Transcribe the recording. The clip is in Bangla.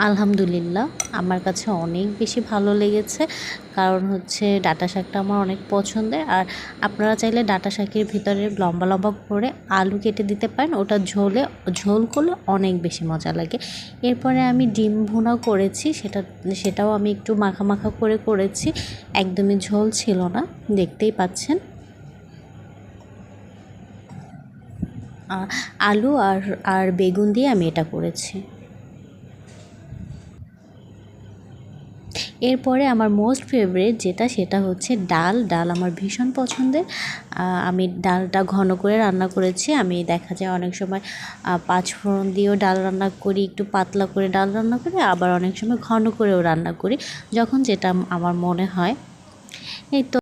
আলহামদুলিল্লাহ, আমার কাছে অনেক বেশি ভালো লেগেছে। কারণ হচ্ছে ডাঁটা শাকটা আমার অনেক পছন্দের। আর আপনারা চাইলে ডাঁটা শাকের ভিতরে লম্বা লম্বা করে আলু কেটে দিতে পারেন, ওটা ঝোল করলে অনেক বেশি মজা লাগে। এরপরে আমি ডিম ভুনা করেছি, সেটাও আমি একটু মাখা মাখা করে করেছি, একদমই ঝোল ছিল না, দেখতেই পাচ্ছেন। আলু আর বেগুন দিয়ে আমি এটা করেছি। এরপরে আমার মোস্ট ফেভারিট সেটা হচ্ছে ডাল আমার ভীষণ পছন্দের। আমি ডালটা ঘন করে রান্না করেছি। আমি দেখা যায় অনেক সময় পাঁচফোড়ন দিয়েও ডাল রান্না করি, একটু পাতলা করে ডাল রান্না করি, আবার অনেক সময় ঘন করেও রান্না করি, যখন যেটা আমার মনে হয়। এই তো